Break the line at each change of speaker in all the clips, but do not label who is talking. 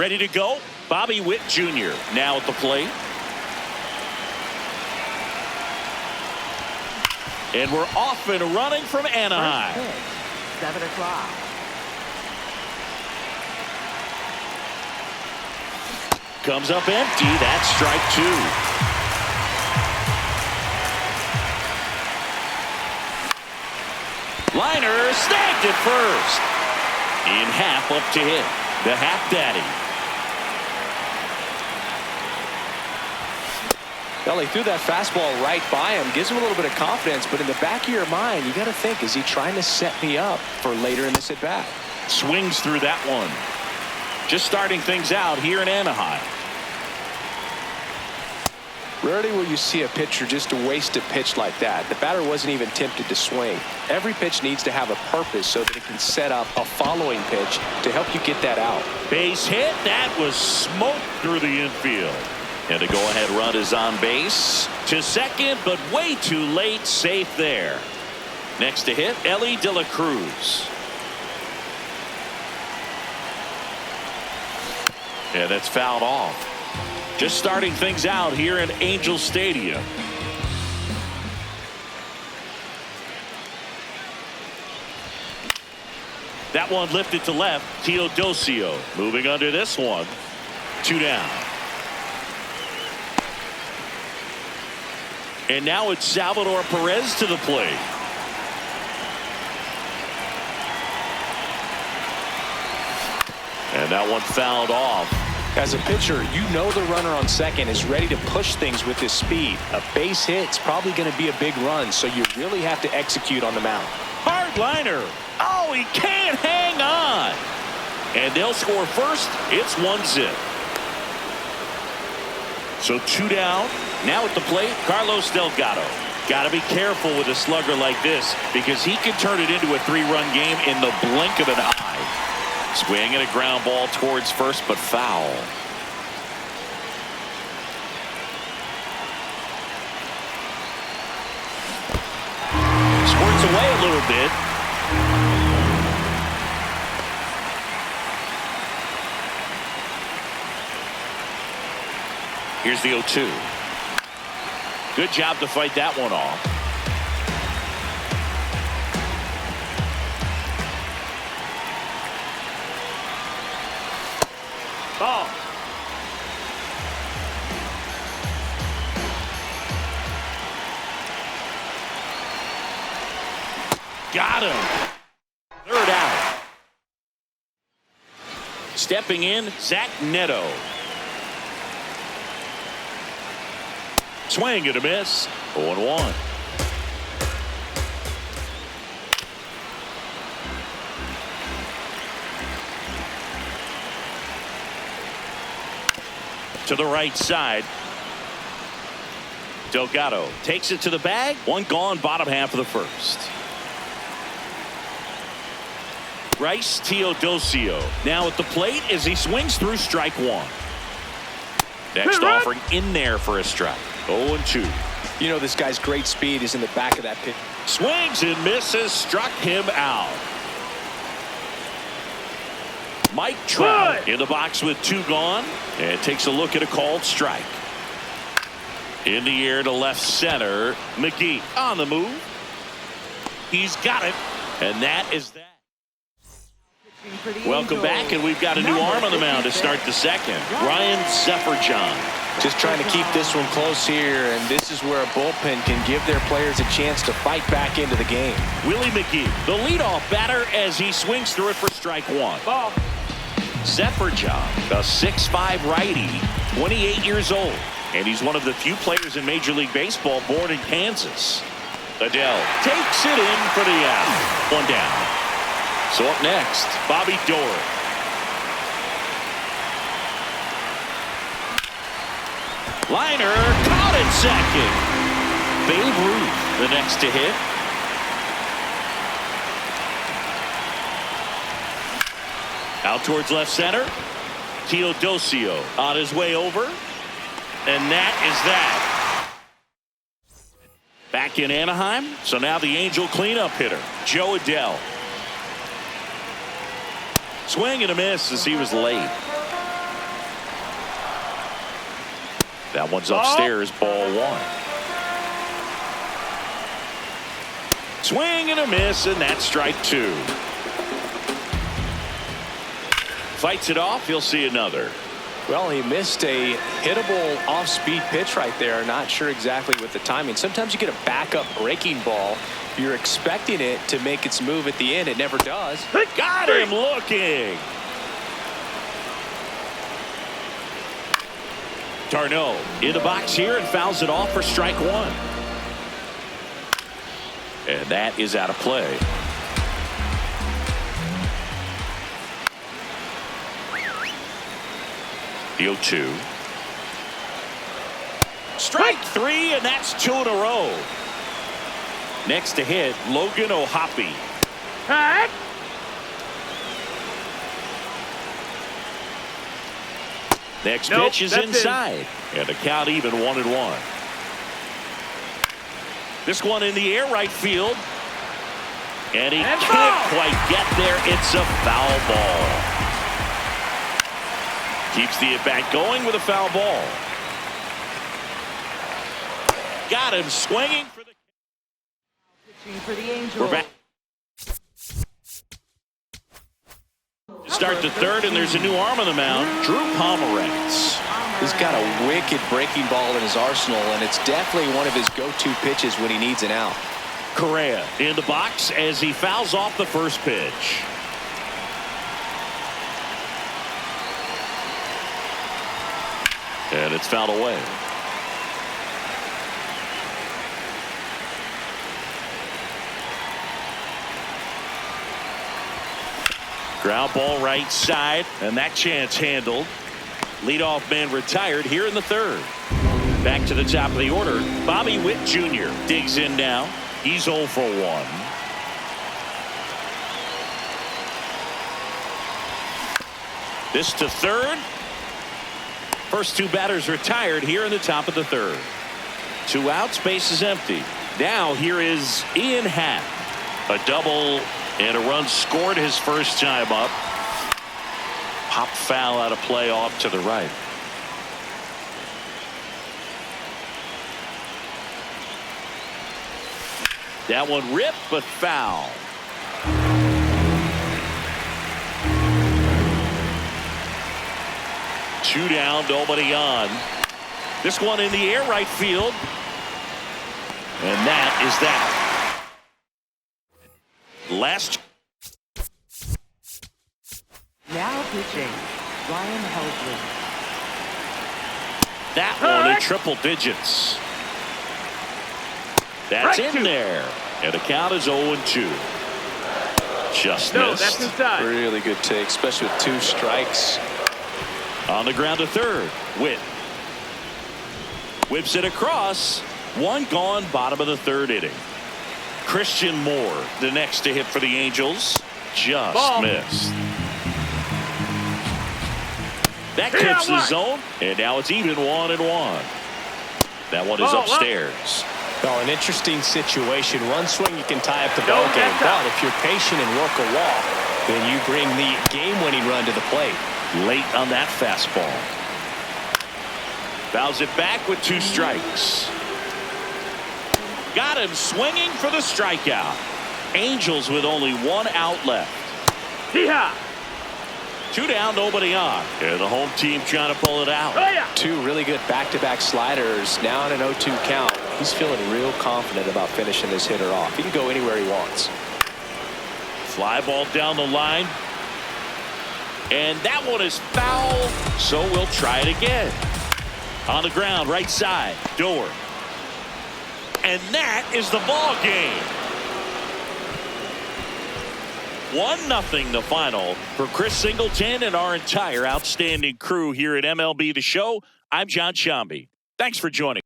Ready to go. Bobby Witt Jr. now at the plate. And we're off and running from Anaheim.
7 o'clock.
Comes up empty. That's strike 2. Liner snagged it first. In half up to hit. The half daddy.
Well, he threw that fastball right by him. Gives him a little bit of confidence. But in the back of your mind, you got to think, is he trying to set me up for later in this at-bat?
Swings through that one. Just starting things out here in Anaheim.
Rarely will you see a pitcher just waste a pitch like that. The batter wasn't even tempted to swing. Every pitch needs to have a purpose so that it can set up a following pitch to help you get that out.
Base hit. That was smoked through the infield. And a go-ahead run is on base. To second, but way too late. Safe there. Next to hit, Ellie De La Cruz. Yeah, that's fouled off. Just starting things out here in Angel Stadium. That one lifted to left. Teodosio moving under this one. 2 down. And now it's Salvador Perez to the plate. And that one fouled off.
As a pitcher, you know the runner on second is ready to push things with his speed. A base hit's probably going to be a big run, so you really have to execute on the mound.
Hard liner. Oh, he can't hang on. And they'll score first. It's 1-0. So 2 down. Now at the plate, Carlos Delgado. Got to be careful with a slugger like this because he can turn it into a 3-run game in the blink of an eye. Swing and a ground ball towards first, but foul. Squirts away a little bit. Here's the 0-2. Good job to fight that one off. Ball. Got him. 3rd out. Stepping in, Zach Neto. Swing and a miss. 0-1. To the right side. Delgado takes it to the bag. 1 gone, bottom half of the first. Bryce Teodosio now at the plate as he swings through strike 1. Next offering in there for a strike. 0-2.
You know this guy's great speed is in the back of that pitch.
Swings and misses. Struck him out. Mike Trout in the box with 2 gone and takes a look at a called strike. In the air to left center. McGee on the move. He's got it, and that is that. Welcome back, and we've got a new arm on the mound to start the second. Ryan Zefferjohn.
Just trying to keep this one close here, and this is where a bullpen can give their players a chance to fight back into the game.
Willie McGee, the leadoff batter, as he swings through it for strike 1. Ball. Zefferjohn, a 6'5" righty, 28 years old, and he's one of the few players in Major League Baseball born in Kansas. Adele takes it in for the out. 1 down. So up next, Bobby Doerr. Liner caught at second. Babe Ruth the next to hit. Out towards left center. Teodosio on his way over. And that is that. Back in Anaheim. So now the Angel cleanup hitter, Joe Adele. Swing and a miss as he was late. That one's upstairs, ball one. Swing and a miss, and that's strike two. Fights it off. He'll see another.
Well, he missed a hittable off-speed pitch right there. Not sure exactly with the timing. Sometimes you get a backup breaking ball. You're expecting it to make its move at the end. It never does.
Got him looking. Darno in the box here and fouls it off for strike one. And that is out of play. The 0-2. Strike three, and that's two in a row. Next to hit, Logan O'Hoppe. Next pitch is inside. And the count even 1-1. This one in the air right field. And he can't quite get there. It's a foul ball. Keeps the at-bat going with a foul ball. Got him swinging for the...
Pitching for the Angels.
We're back. Start the third, and there's a new arm on the mound. Drew Pomeranz.
He's got a wicked breaking ball in his arsenal, and it's definitely one of his go-to pitches when he needs an out.
Correa in the box as he fouls off the first pitch. And it's fouled away. Ground ball right side, and that chance handled. Leadoff man retired here in the third. Back to the top of the order. Bobby Witt Jr. digs in now. He's 0 for 1. This to third. First two batters retired here in the top of the third. 2 outs, base is empty. Now here is Ian Happ. A double and a run scored his first time up. Pop foul out of play off to the right. That one ripped but foul. Two down, nobody on. This one in the air right field. And that is that. Last.
Now pitching, Ryan Helsley.
That one in triple digits. That's in there. And the count is 0-2. Just missed.
That's inside.
Really good take, especially with 2 strikes.
On the ground to third. Witt. Whips it across. One gone, bottom of the third inning. Christian Moore, the next to hit for the Angels. Just missed. That clips the zone, and now it's even 1-1. That one is upstairs.
Well, an interesting situation. One swing, you can tie up the ball game. But if you're patient and work a walk, then you bring the game-winning run to the plate.
Late on that fastball. Fouls it back with 2 strikes. Got him swinging for the strikeout. Angels with only 1 out left.
Hee-haw!
2 down, nobody on. And the home team trying to pull it out.
2 really good back-to-back sliders. Now on an 0-2 count. He's feeling real confident about finishing this hitter off. He can go anywhere he wants.
Fly ball down the line. And that one is foul, so we'll try it again. On the ground, right side, Door. And that is the ball game. 1-0 the final for Chris Singleton and our entire outstanding crew here at MLB The Show. I'm John Shambi. Thanks for joining.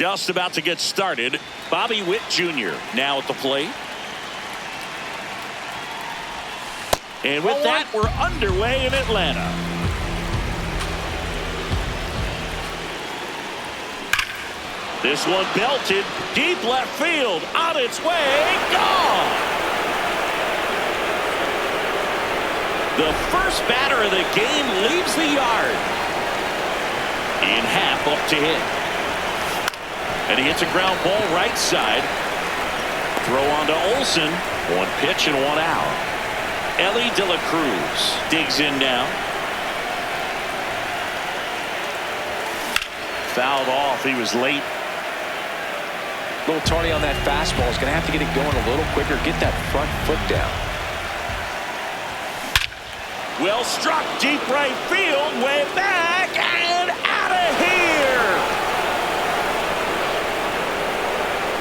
Just about to get started. Bobby Witt Jr. now at the plate. And with that, we're underway in Atlanta. This one belted deep left field, on its way, gone. The first batter of the game leaves the yard. In half up to hit. And he hits a ground ball right side. Throw on to Olsen. One pitch and one out. Ellie De La Cruz digs in now. Fouled off. He was late.
A little tardy on that fastball. Is going to have to get it going a little quicker. Get that front foot down.
Well struck deep right field. Way back and out of here.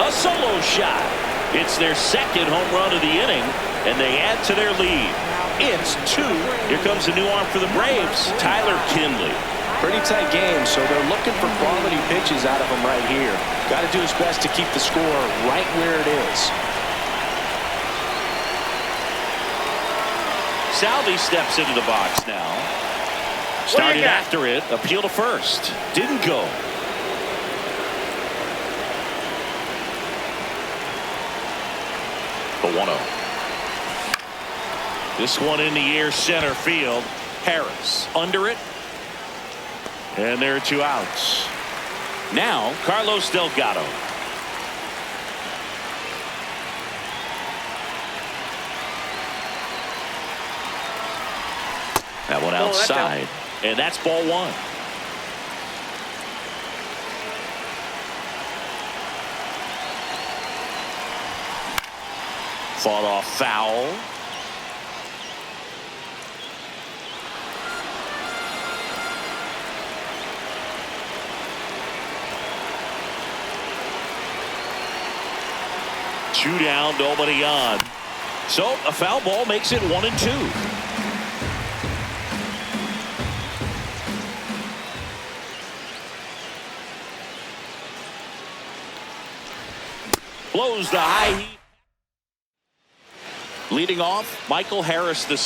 A solo shot. It's their second home run of the inning, and they add to their lead. It's 2. Here comes a new arm for the Braves, Tyler Kinley.
Pretty tight game, so they're looking for quality pitches out of him right here. Got to do his best to keep the score right where it is.
Salvi steps into the box now. Started after it, appeal to first. Didn't go. The 1-0. This one in the air, center field. Harris under it. And there are 2 outs. Now, Carlos Delgado. That one outside. And that's ball 1. Fought off foul. Two down, nobody on. So a foul ball makes it 1-2. Blows the high heat. Leading off, Michael Harris II.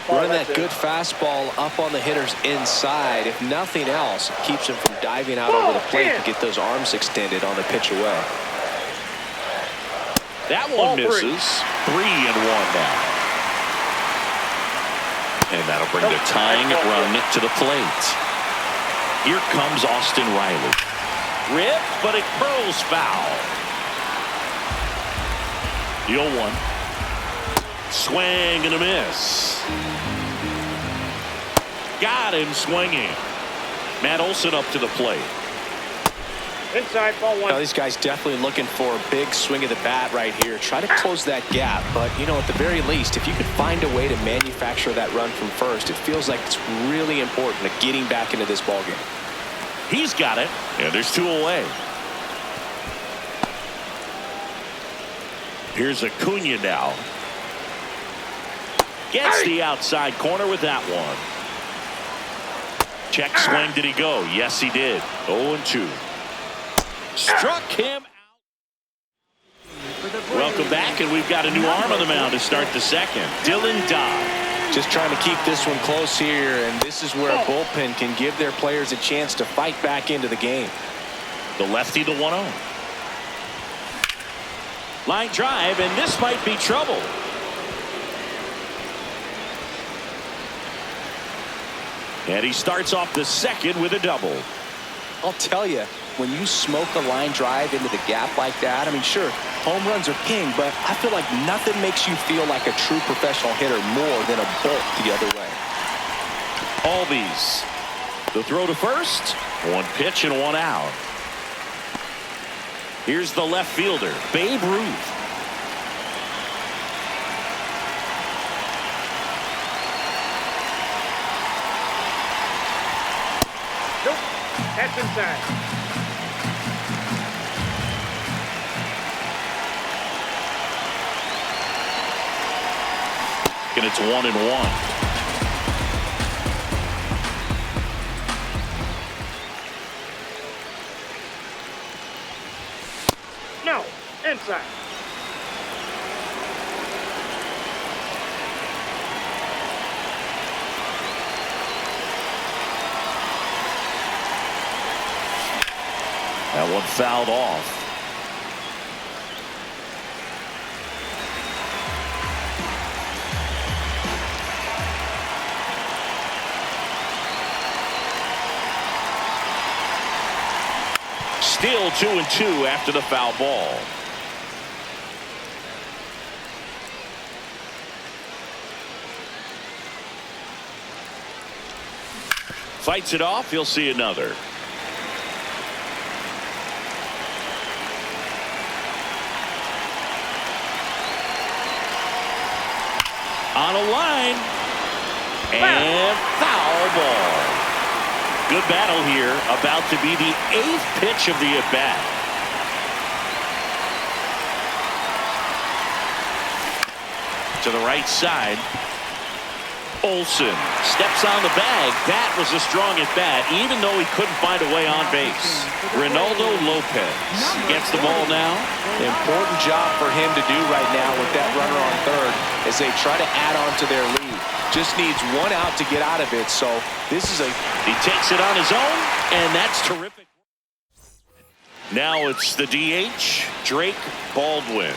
Running that good fastball up on the hitter's inside. If nothing else, it keeps him from diving out over the plate to get those arms extended on the pitch away.
That one misses. 3-1 now. And that'll bring the tying run to the plate. Here comes Austin Riley. Rip, but it curls foul. The 0-1. Swing and a miss. Got him swinging. Matt Olson up to the plate.
Inside, ball 1.
Now, these guys definitely looking for a big swing of the bat right here. Try to close that gap. But, you know, at the very least, if you could find a way to manufacture that run from first, it feels like it's really important to getting back into this ballgame.
He's got it. And there's 2 away. Here's Acuna now. Gets the outside corner with that one. Check swing. Did he go? Yes, he did. 0-2. Struck him out. Welcome back, and we've got a new arm on the mound to start the second. Dylan Dodd.
Just trying to keep this one close here, and this is where a bullpen can give their players a chance to fight back into the game.
The lefty, the 1-0. Line drive, and this might be trouble. And he starts off the second with a double.
I'll tell you, when you smoke a line drive into the gap like that, I mean, sure, home runs are king, but I feel like nothing makes you feel like a true professional hitter more than a bolt the other way.
Albies. The throw to first. 1 pitch and 1 out. Here's the left fielder, Babe Ruth.
Nope. That's inside.
And it's 1-1.
No, inside.
That one fouled off. Still 2-2 after the foul ball. Fights it off. He'll see another. On a line. And foul ball. Good battle here. About to be the 8th pitch of the at-bat. To the right side. Olsen steps on the bag. That was a strong at-bat, even though he couldn't find a way on base. Ronaldo Lopez gets the ball now.
Important job for him to do right now with that runner on third as they try to add on to their lead. Just needs one out to get out of it. So this is
he takes it on his own, and that's terrific. Now it's the DH, Drake Baldwin.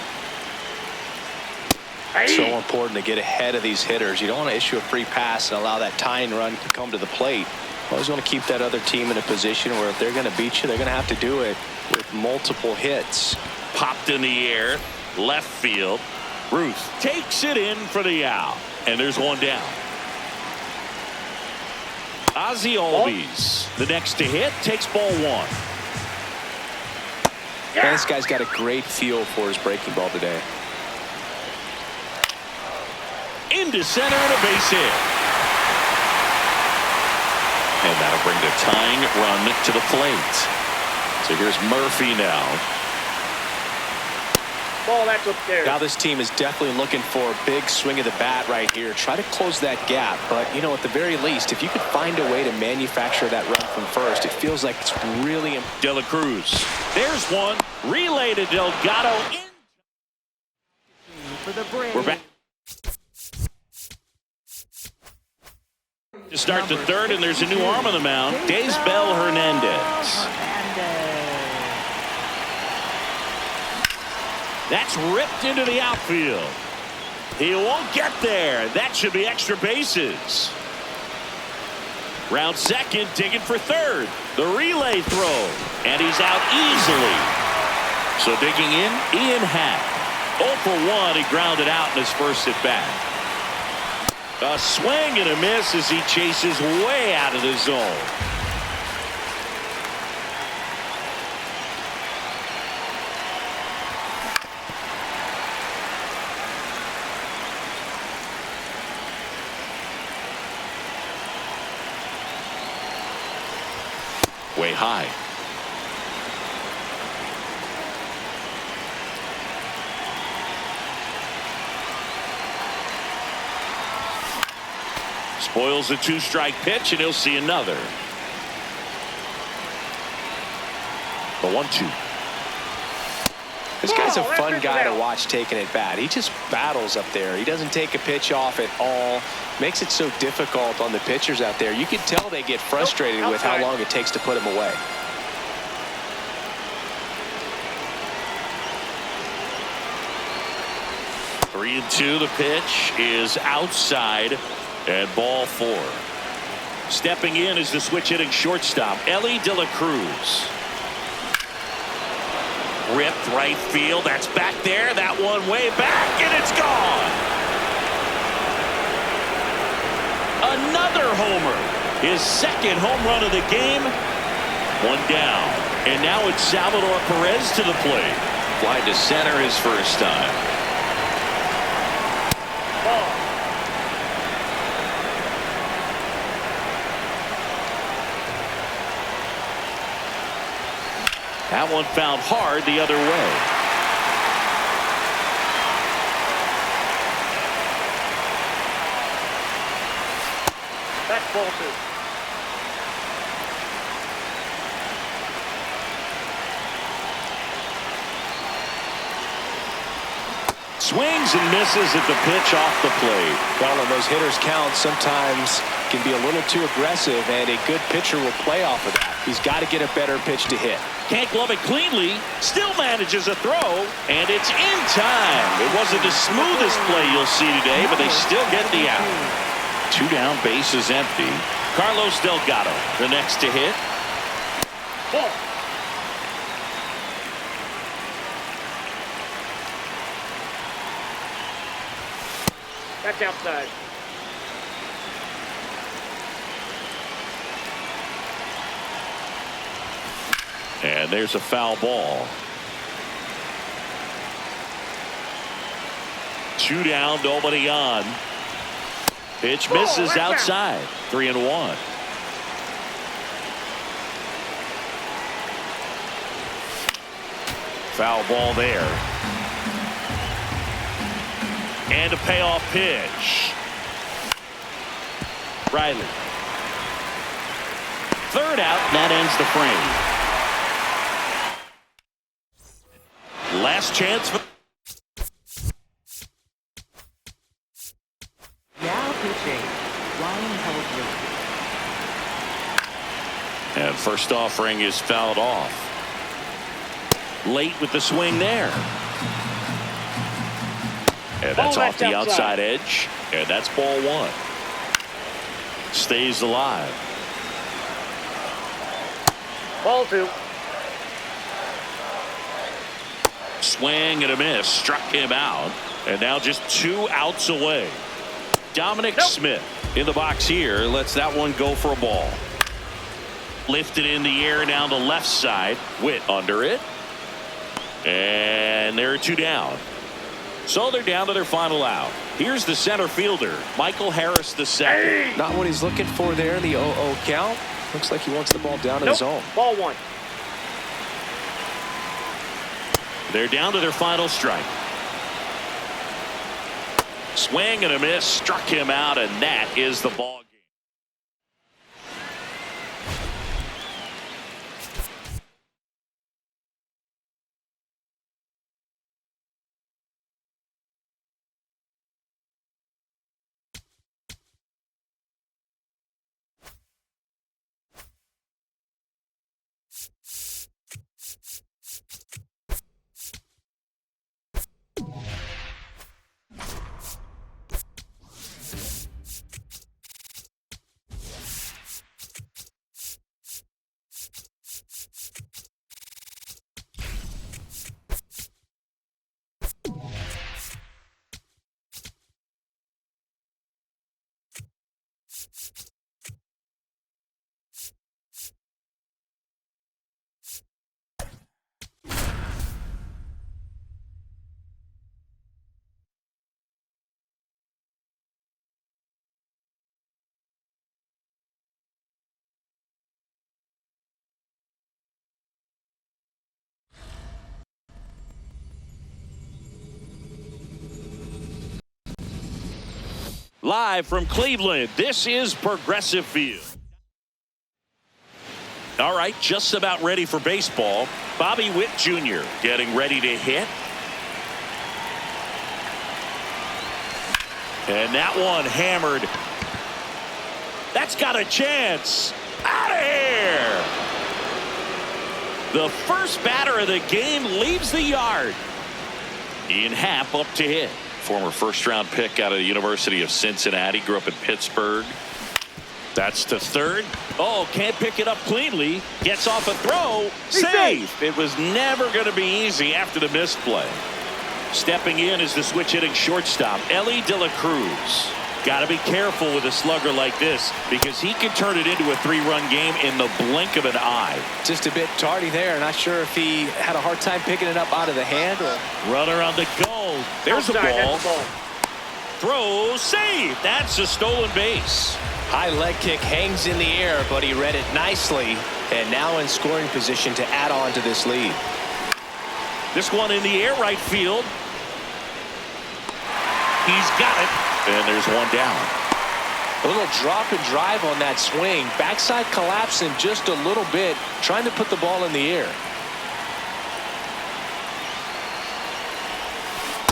So important to get ahead of these hitters. You don't want to issue a free pass and allow that tying run to come to the plate. Always want to keep that other team in a position where if they're going to beat you, they're going to have to do it with multiple hits.
Popped in the air, left field. Ruth takes it in for the out, and there's one down. Ozzie Albies, the next to hit, takes ball one.
Yeah. This guy's got a great feel for his breaking ball today.
Into center and a base hit. And that'll bring the tying run to the plate. So here's Murphy now.
Ball, that's up there.
Now this team is definitely looking for a big swing of the bat right here. Try to close that gap. But, you know, at the very least, if you could find a way to manufacture that run from first, it feels like it's really...
De La Cruz. There's one. Relay to Delgado. We're back. To start the third, and there's a new arm on the mound. Daysbel Hernandez. That's ripped into the outfield. He won't get there. That should be extra bases. Round second, digging for third. The relay throw, and he's out easily. So digging in, Ian Happ. 0 for 1, he grounded out in his first at bat. A swing and a miss as he chases way out of the zone. Way high. Spoils a 2-strike pitch, and he'll see another. The 1-2.
This guy's a fun guy to watch taking at bat. He just battles up there. He doesn't take a pitch off at all. Makes it so difficult on the pitchers out there. You can tell they get frustrated with how long it takes to put him away.
Three and two. The pitch is outside. And ball 4. Stepping in is the switch hitting shortstop, Ellie De La Cruz. Ripped right field. That's back there. That one way back, and it's gone. Another homer. His second home run of the game. One down. And now it's Salvador Perez to the plate. Fly to center his first time.
Ball.
That one found hard the other way.
That's ball 2.
Swings and misses at the pitch off the plate.
Well, and those hitters count sometimes can be a little too aggressive, and a good pitcher will play off of that. He's got to get a better pitch to hit.
Can't glove it cleanly. Still manages a throw, and it's in time. It wasn't the smoothest play you'll see today, but they still get the out. 2 down, base is empty. Carlos Delgado, the next to hit.
Ball. That's outside.
And there's a foul ball. 2 down, nobody on. Pitch misses outside. 3-1. Foul ball there. And a payoff pitch. Riley. 3rd out, and that ends the frame. Last chance for.
Now pitching, Ryan Helsley.
And first offering is fouled off. Late with the swing there. And that's off the outside edge. And that's ball 1. Stays alive.
Ball 2.
Swing and a miss. Struck him out. And now just 2 outs away. Dominic Smith in the box here. Lets that one go for a ball. Lifted in the air down the left side. Witt under it. And there are 2 down. So they're down to their final out. Here's the center fielder, Michael Harris II.
Not what he's looking for there in the 0-0 count. Looks like he wants the ball down in the zone.
Ball 1.
They're down to their final strike. Swing and a miss. Struck him out, and that is the ball game. Live from Cleveland, this is Progressive Field. All right, just about ready for baseball. Bobby Witt Jr. getting ready to hit. And that one hammered. That's got a chance. Out of here. The first batter of the game leaves the yard. Ian Happ up to hit. Former first-round pick out of the University of Cincinnati. Grew up in Pittsburgh. That's to third. Oh, can't pick it up cleanly. Gets off a throw. Safe. It was never going to be easy after the misplay. Stepping in is the switch-hitting shortstop, Ellie De La Cruz. Got to be careful with a slugger like this because he can turn it into a 3-run game in the blink of an eye.
Just a bit tardy there. Not sure if he had a hard time picking it up out of the hand.
Runner on the go. There's the ball. Throw, save. That's a stolen base.
High leg kick hangs in the air, but he read it nicely. And now in scoring position to add on to this lead.
This one in the air, right field. He's got it. And there's one down.
A little drop and drive on that swing. Backside collapsing just a little bit, trying to put the ball in the air.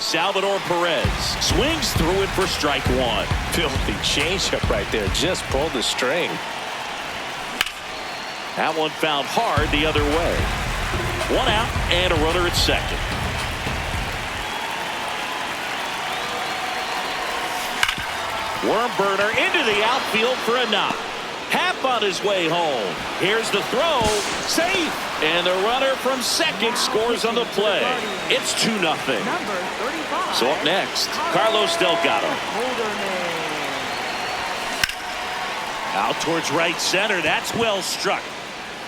Salvador Perez swings through it for strike one.
Filthy changeup right there. Just pulled the string.
That one found hard the other way. One out and a runner at second. Worm burner into the outfield for a knock. Hap on his way home. Here's the throw. Safe. And the runner from second scores on the play. It's 2-0.
Number 35.
So up next, Carlos Delgado. Out towards right center. That's well struck.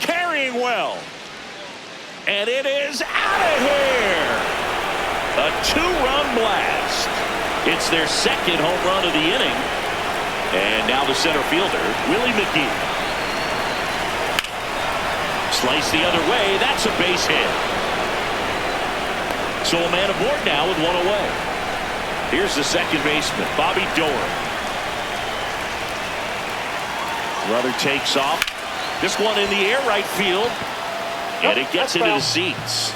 Carrying well. And it is out of here. A 2-run blast. It's their second home run of the inning. And now the center fielder, Willie McGee. Slice the other way. That's a base hit. So a man aboard now with one away. Here's the second baseman, Bobby Doerr. Runner takes off. This one in the air right field. And it gets into the seats.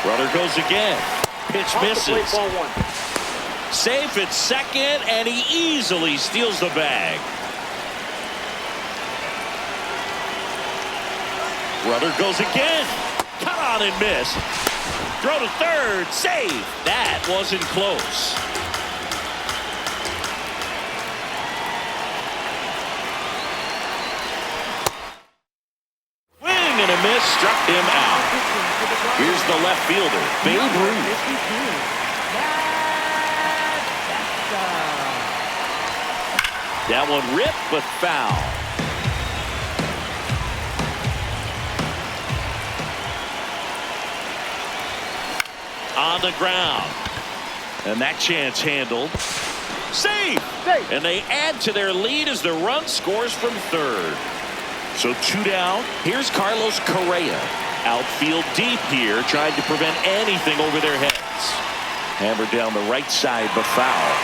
Runner goes again. Pitch misses.
Ball one.
Safe at second, and he easily steals the bag. Runner goes again. Cut on and miss. Throw to third. Save. That wasn't close. Swing and a miss. Struck him out. Here's the left fielder, Babe Ruth. That one ripped, but foul. On the ground. And that chance handled. Safe! And they add to their lead as the run scores from third. So 2 down. Here's Carlos Correa. Outfield deep here, trying to prevent anything over their heads. Hammered down the right side, but foul.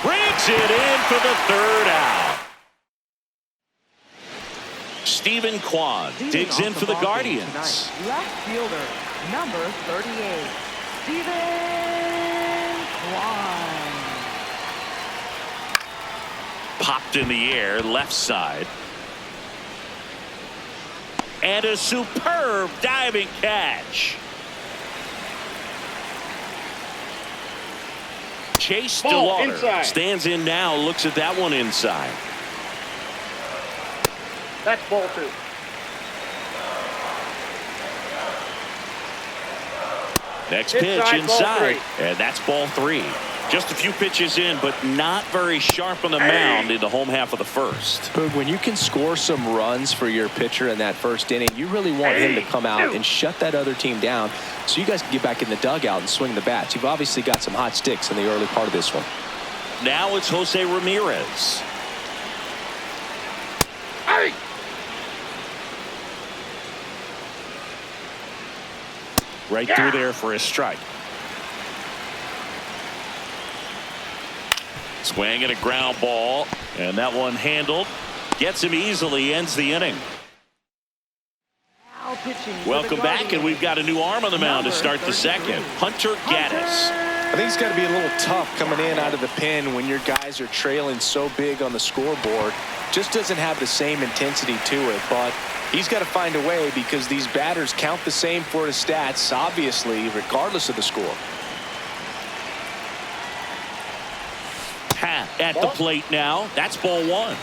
Brings it in for the third out. Stephen Kwan digs in for the Guardians.
Left fielder, number 38, Stephen Kwan.
Popped in the air, left side. And a superb diving catch. Chase DeLauder stands in now, looks at that one inside.
That's ball two.
Next pitch inside, and that's ball three. Just a few pitches in, but not very sharp on the mound in the home half of the first.
Boog, when you can score some runs for your pitcher in that first inning, you really want him to come out and shut that other team down so you guys can get back in the dugout and swing the bats. You've obviously got some hot sticks in the early part of this one.
Now it's Jose Ramirez. Right through there for a strike. Swing and a ground ball, and that one handled. Gets him easily, ends the inning. Welcome back, and we've got a new arm on the mound to start the second. Hunter Gaddis.
I think it's got to be a little tough coming in out of the pen when your guys are trailing so big on the scoreboard. Just doesn't have the same intensity to it, but he's got to find a way because these batters count the same for his stats, obviously, regardless of the score.
Pat at the plate now. That's ball one.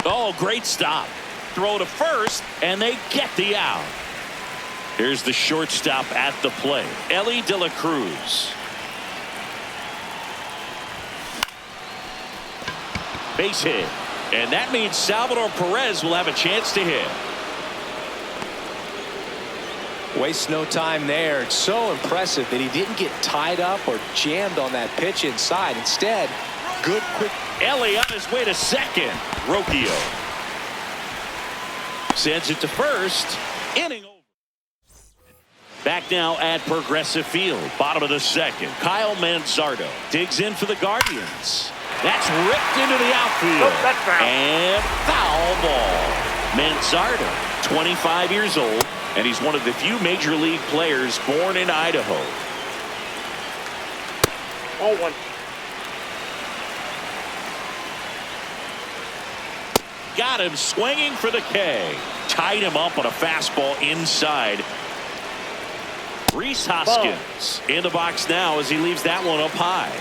Oh, great stop. Throw to first, and they get the out. Here's the shortstop at the plate, Ellie De La Cruz. Base hit, and that means Salvador Perez will have a chance to hit.
Wastes no time there. It's so impressive that he didn't get tied up or jammed on that pitch inside. Instead, good quick.
Ellie on his way to second. Rocchio sends it to first. Inning over. Back now at Progressive Field. Bottom of the second. Kyle Manzardo digs in for the Guardians. That's ripped into the outfield.
Oh, that's foul.
And foul ball. Manzardo, 25 years old, and he's one of the few major league players born in Idaho.
0-1.
Got him swinging for the K. Tied him up on a fastball inside. Rhys Hoskins in the box now as he leaves that one up high.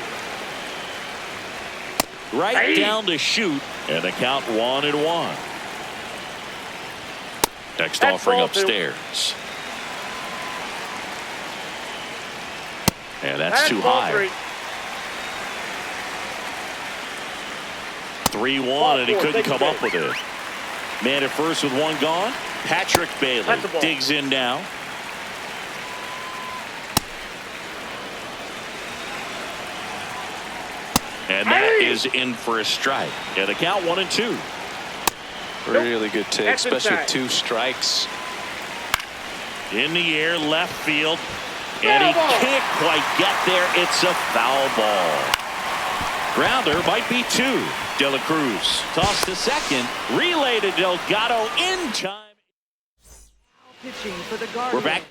Right down to shoot, and the count 1-1. Next
That's
offering
ball
upstairs. And that's too
ball
high. 3-1, and he couldn't come up with it. Man at first with one gone. Patrick Bailey digs in now. And that is in for a strike. And the count 1-2.
Really good take, especially with 2 strikes.
In the air, left field. And he can't quite get there. It's a foul ball. Grounder might be 2. De La Cruz tossed to second. Relay to Delgado in time.
Pitching for the Guardians.
We're back.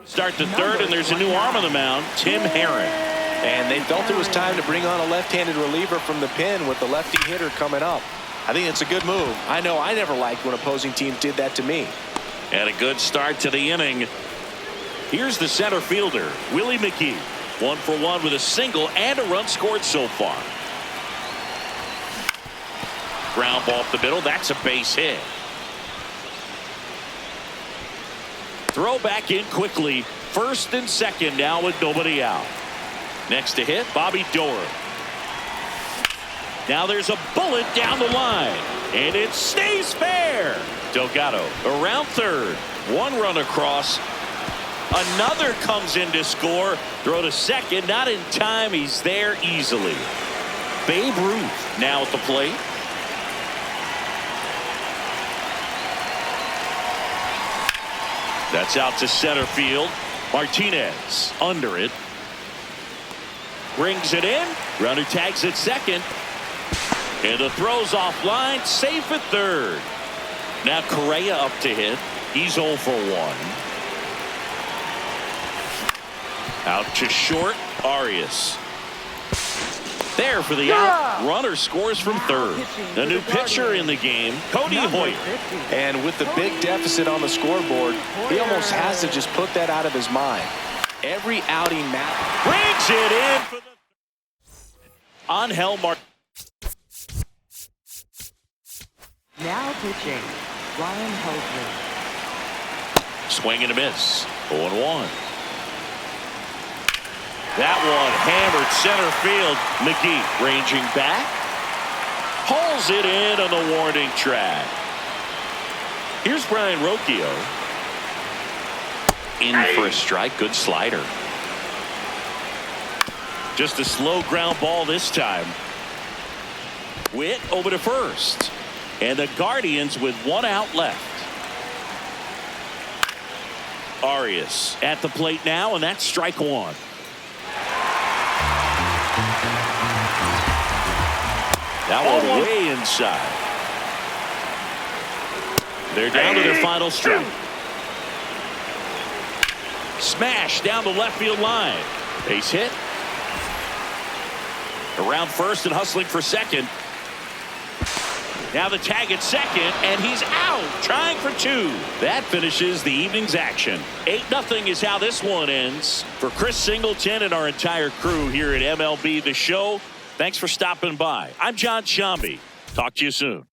Start the third, and there's a new arm on the mound, Tim Herron.
And they felt it was time to bring on a left-handed reliever from the pen with the lefty hitter coming up. I think it's a good move. I know I never liked when opposing teams did that to me.
And a good start to the inning. Here's the center fielder, Willie McGee. 1 for 1 with a single and a run scored so far. Ground ball up the middle. That's a base hit. Throw back in quickly. First and second now with nobody out. Next to hit, Bobby Doerr. Now there's a bullet down the line. And it stays fair. Delgado around third. 1 run across. Another comes in to score. Throw to second. Not in time. He's there easily. Babe Ruth now at the plate. That's out to center field. Martinez under it. Brings it in. Runner tags at second. And the throw's offline. Safe at third. Now Correa up to hit. He's 0 for 1. Out to short. Arias. There for the out. Runner scores from third. The new pitcher in the game, Cody Hoyer.
And with the big deficit on the scoreboard, he almost has to just put that out of his mind. Every outing matters.
Brings it in for the Angel Mark.
Now pitching, Ryan Helsley.
Swing and a miss. 0-1. That one hammered center field. McGee ranging back. Hauls it in on the warning track. Here's Brian Rocchio. In for a strike. Good slider. Just a slow ground ball this time. Witt over to first. And the Guardians with 1 out left. Arias at the plate now, and that's strike 1. That one way inside. They're down to their final strike. Smash down the left field line. Base hit. Around first and hustling for second. Now the tag at second, and he's out, trying for 2. That finishes the evening's action. 8-0 is how this one ends. For Chris Singleton and our entire crew here at MLB The Show, thanks for stopping by. I'm John Shambi. Talk to you soon.